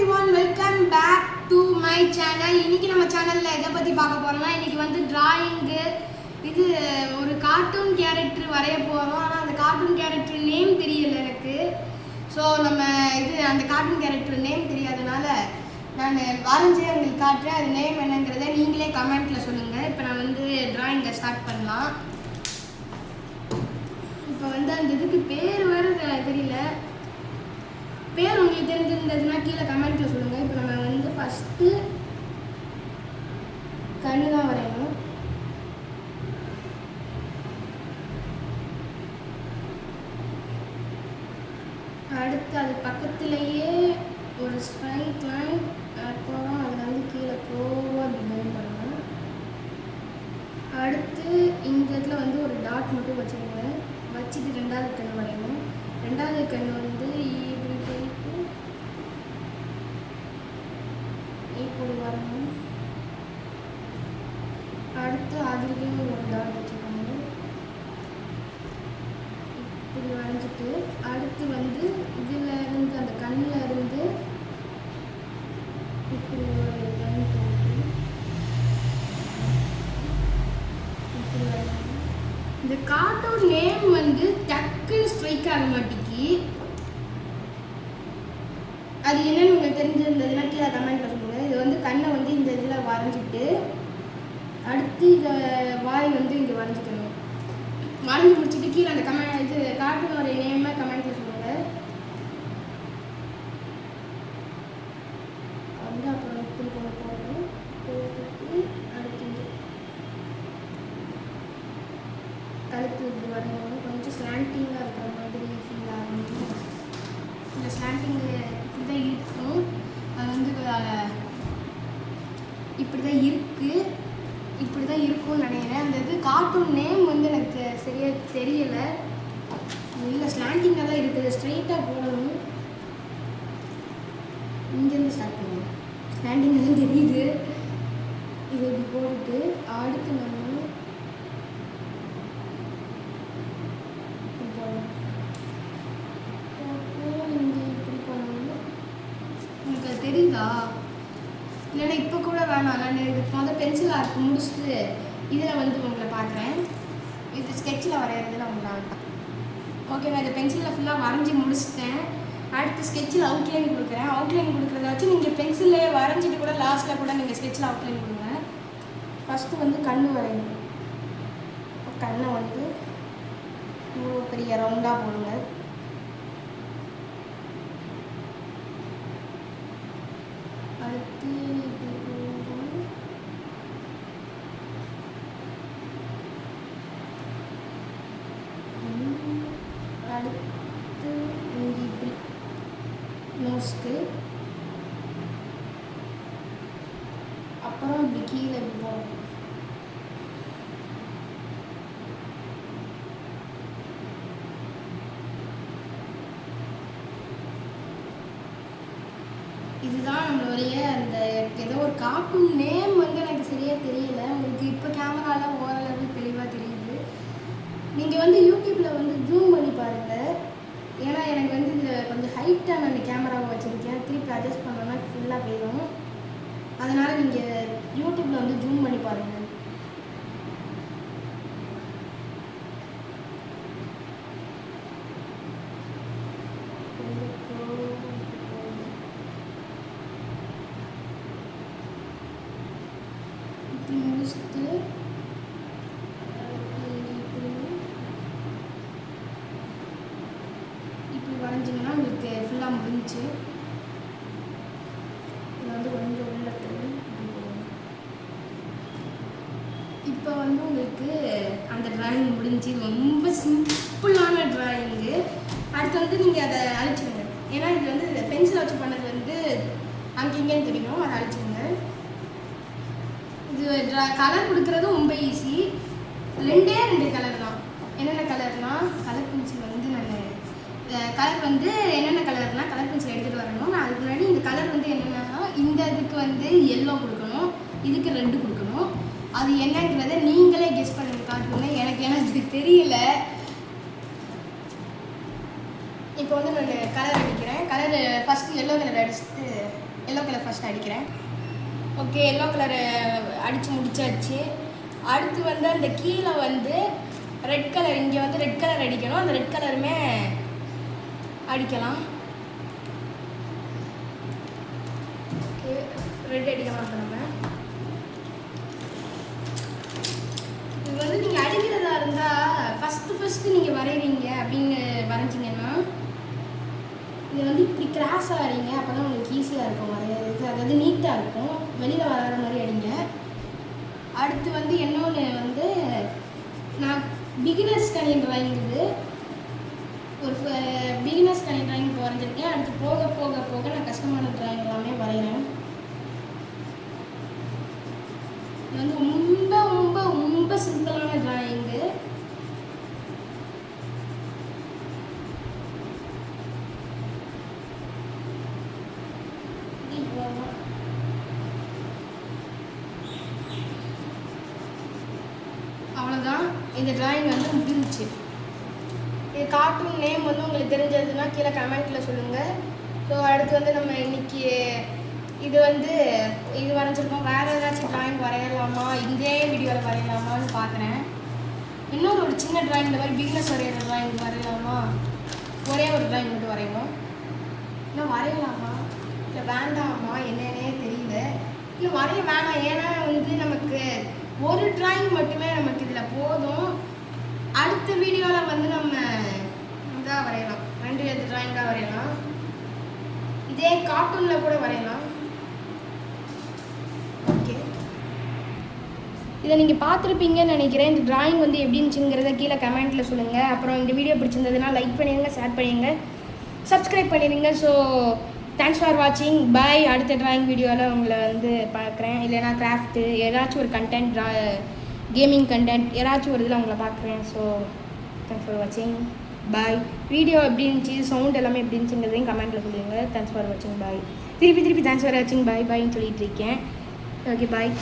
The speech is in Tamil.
everyone, welcome back to my channel. இன்னைக்கு நம்ம சேனல்ல எதை பத்தி பார்க்க போறோம்னா இன்னைக்கு வந்து டிராயிங் இது ஒரு கார்ட்டூன் கேரக்டர் வரைய போறோம். ஆனா அந்த கார்ட்டூன் கேரக்டர் நேம் தெரியல எனக்கு. சோ நம்ம இது அந்த கார்ட்டூன் கேரக்டர் நேம் தெரியாதனால நான் வரைஞ்சே உங்களுக்கு காட்டுறேன். அது நேம் என்னங்கறதை நீங்களே கமெண்ட்ல சொல்லுங்க. இப்போ நான் வந்து டிராயிங்கை ஸ்டார்ட் பண்ணலாம். இப்போ வந்து அந்த இதுக்கு பேர் வேற தெரியல. பேர் உங்களுக்கு தெரிஞ்சிருந்ததுன்னா கீழே கமெண்ட்ல சொல்லுங்க. இப்போ நம்ம வந்து ஃபர்ஸ்ட் கண்ணு தான் வரையணும். அடுத்து அது பக்கத்துலேயே ஒரு ஸ்ட்ரைட் லைன், அப்புறம் அதில் வந்து கீழே க்ளோவாக டிசைன் பண்ணணும். அடுத்து இந்த இடத்துல வந்து ஒரு டாட் மட்டும் வச்சுக்கோங்க. வச்சுட்டு ரெண்டாவது கண் வரையணும். ரெண்டாவது கண் வந்து இப்படி போயிட்டு இப்படி வரணும். அடுத்து அதுக்கு ஒரு டாட் வச்சுக்கோங்க. இப்படி வரைஞ்சிட்டு அடுத்து வந்து இதில் இருந்து அந்த கண்ணில் இருந்து இப்படி ஒரு லைன் போட்டு இப்படி வரணும். இந்த கார்ட்டூன் நேம் வந்து டக்குன்னு ஸ்ட்ரைக் ஆக மாட்டேங்கி. அது என்னன்னு உங்களுக்கு தெரிஞ்சிருந்ததுன்னா கீழே கமெண்ட் பண்ணுங்க. இது வந்து கண்ணை வந்து இந்த இதில் வரைஞ்சிட்டு அடுத்து இதை வாய் வந்து இங்கே வரைஞ்சிக்கணும். வரைஞ்சி முடிச்சுட்டு கீழே அந்த இது கார்ட்டூனோட நேமை கமெண்ட்ல சொல்லுங்க. வந்து அப்புறம் இப்படி போடணும். போட்டுட்டு அடுத்து கழுத்து இப்படி வரையணும். கொஞ்சம் ஸ்லாண்டிங்காக இருக்கிற மாதிரி ஃபீல் ஆகணும். இந்த ஸ்லாண்டிங் இப்படி தான் இருக்கும். அது வந்து இப்படி தான் இருக்குது. இப்படி தான் இருக்கும்னு நினைக்கிறேன். அந்த இது கார்ட்டூன் நேம் வந்து எனக்கு சரியாக தெரியலை. இல்லை ஸ்லாண்டிங்காக தான் இருக்குது. ஸ்ட்ரெயிட்டாக போடணும். இங்கேருந்து ஸ்டார்ட் பண்ணணும். ஸ்லாண்டிங்காக தான் தெரியுது. இது இப்படி போட்டுட்டு அடுத்து நம்ம தெரியுதா இல்லைன்னா இப்போ கூட வேணாம். நான் இது மொதல் பென்சில் ஆர்ட் முடிச்சுட்டு இதில் வந்து உங்களை பார்க்குறேன். இது ஸ்கெட்சில் வரைகிறதுல உங்களை ஓகேவா. இந்த பென்சிலில் ஃபுல்லாக வரைஞ்சி முடிச்சிட்டேன். அடுத்து ஸ்கெட்சில் அவுட்லைன் கொடுக்குறேன். அவுட்லைன் கொடுக்குறத வச்சு நீங்கள் பென்சிலே வரைஞ்சிட்டு கூட லாஸ்ட்டில் கூட நீங்கள் ஸ்கெட்சில் அவுட்லைன் கொடுங்க. ஃபஸ்ட்டு வந்து கண் வரையணும். கண்ணை வந்து இவ்வளோ பெரிய ரவுண்டாக போடுங்க. அடுத்து அடுத்து இங்கே இப்படி நோஸ்க்கு, அப்புறம் இப்படி கீழே இப்படி போகும். இதுதான் நம்மளுடைய அந்த ஏதோ ஒரு கார்ட்டூன் நேம் வந்து எனக்கு சரியாக தெரியல. உங்களுக்கு இப்போ கேமராவில் ஓரளவு தெளிவாக தெரியுது. நீங்கள் வந்து யூடியூப்பில் வந்து ஜூம் பண்ணி பாருங்கள். ஏன்னா எனக்கு வந்து இதில் கொஞ்சம் ஹைட்டாக நான் அந்த கேமராவை வச்சுருக்கேன். திருப்பி அட்ஜஸ்ட் பண்ணோன்னா ஃபுல்லாக போயிடும். அதனால் நீங்கள் யூடியூப்பில் வந்து ஜூம் பண்ணி பாருங்கள். முடிச்சுட்டு இப்படி வரைஞ்சிங்கன்னா உங்களுக்கு ஃபுல்லாக முடிஞ்சிச்சு. இது வந்து கொஞ்சம் உள்ள இப்போ வந்து உங்களுக்கு அந்த டிராயிங் முடிஞ்சு. ரொம்ப சிம்பிளான டிராயிங்கு. அடுத்து வந்து நீங்கள் அதை அழிச்சிடுங்க. ஏன்னா இது வந்து பென்சில் வச்சு பண்ணது வந்து அங்கேங்கன்னு தெரியும். அதை அழிச்சிடுங்க. இது கலர் கொடுக்குறது ரொம்ப ஈஸி. ரெண்டே கலர் தான். என்னென்ன கலர்னா கலர் பென்சில் வந்து நான் கலர் வந்து என்னென்ன கலர்னால் கலர் பென்சில் எடுத்துகிட்டு வரணும். நான் அதுக்கு முன்னாடி இந்த கலர் வந்து என்னென்னா இந்த இதுக்கு வந்து எல்லோ கொடுக்கணும், இதுக்கு ரெட்டு கொடுக்கணும். அது என்னங்கிறத நீங்களே கெஸ் பண்ணுங்க. காட்டுங்க. எனக்கு தெரியல. இப்போ வந்து நான் கலர் அடிக்கிறேன். கலர் ஃபஸ்ட்டு எல்லோ கலர் அடிச்சுட்டு எல்லோ கலர் ஃபஸ்ட் அடிக்கிறேன். ஓகே, எல்லோ கலரு அடித்து முடிச்சாச்சு. அடுத்து வந்து அந்த கீழே வந்து ரெட் கலர், இங்கே வந்து ரெட் கலர் அடிக்கணும். அந்த ரெட் கலருமே அடிக்கலாம். ஓகே, ரெட் அடிக்கலாம். அப்போ நம்ம இது வந்து நீங்கள் அடிக்கிறதா இருந்தால் ஃபஸ்ட்டு நீங்கள் வரைகிறீங்க அப்படின்னு வரைஞ்சிங்கன்னா இது வந்து இப்படி கிராஸாக வரைங்க. அப்போ தான் உங்களுக்கு ஈஸியாக இருக்கும் வரைகிறதுக்கு, அதாவது நீட்டாக இருக்கும். வெளியில் வராத மாதிரி அடிங்க. அடுத்து வந்து இன்னொன்று வந்து நான் பிகினர்ஸ் கணின் ட்ராயிங், இது ஒரு பிகினர்ஸ் கணின் ட்ராயிங் இப்போ வரைஞ்சிருக்கேன். அடுத்து போக போக போக நான் கஷ்டமான ட்ராயிங் எல்லாமே வரைகிறேன். இது வந்து ரொம்ப ரொம்ப ரொம்ப சிம்பிளான ட்ராயிங்கு. அவ்வளோதான், இந்த ட்ராயிங் வந்து முடிஞ்சிச்சு. இது கார்ட்டூன் நேம் வந்து உங்களுக்கு தெரிஞ்சதுன்னா கீழே கமெண்ட்டில் சொல்லுங்கள். ஸோ அடுத்து வந்து நம்ம இன்றைக்கி இது வந்து இது வரைஞ்சிருக்கோம். வேறு ஏதாச்சும் ட்ராயிங் வரையலாமா, இதே வீடியோவில் வரையலாமான்னு பார்க்குறேன். இன்னொரு ஒரு சின்ன ட்ராயிங், இந்த மாதிரி பிகினர்ஸ் வரைகிற ட்ராயிங் வரையலாமா? ஒரே ஒரு ட்ராயிங் மட்டும் வரையணும். இன்னும் வரையலாமா இல்லை வேண்டாமா என்னன்னே தெரியல. இன்னும் வரைய வேணாம், ஏன்னா வந்து நமக்கு ஒரு ட்ராயிங் மட்டுமே நமக்கு இதில் போதும். அடுத்த வீடியோவில் வந்து நம்ம இதாக வரையலாம், 2 ட்ராயிங்காக வரையலாம். இதே கார்ட்டூனில் கூட வரையலாம். ஓகே, இதை நீங்கள் பார்த்துருப்பீங்கன்னு நினைக்கிறேன். இந்த ட்ராயிங் வந்து எப்படி இருந்துச்சுங்கிறத கீழே கமெண்ட்டில் சொல்லுங்கள். அப்புறம் இந்த வீடியோ பிடிச்சிருந்ததுன்னா லைக் பண்ணிடுங்க, ஷேர் பண்ணிடுங்க, சப்ஸ்கிரைப் பண்ணிடுங்க. ஸோ தேங்க்ஸ் ஃபார் வாட்சிங். பாய். அடுத்த ட்ராயிங் வீடியோவில் உங்களை வந்து பார்க்குறேன். இல்லைனா கிராஃப்ட்டு ஏதாச்சும் ஒரு கண்டென்ட், கேமிங் கண்டென்ட் ஏதாச்சும் ஒரு இதில் உங்களை பார்க்குறேன். ஸோ தேங்க்ஸ் ஃபார் வாட்சிங். பாய். வீடியோ எப்படி இருந்துச்சு, சவுண்ட் எல்லாமே எப்படி இருந்துச்சுங்கிறதையும் கமெண்ட்டில் சொல்லுங்கள். தேங்க்ஸ் ஃபார் வாட்சிங். பாய். திருப்பி தேங்க்ஸ் ஃபார் வாட்சிங் பாய் பாய்ன்னு சொல்லிட்டு இருக்கேன். ஓகே, பாய்.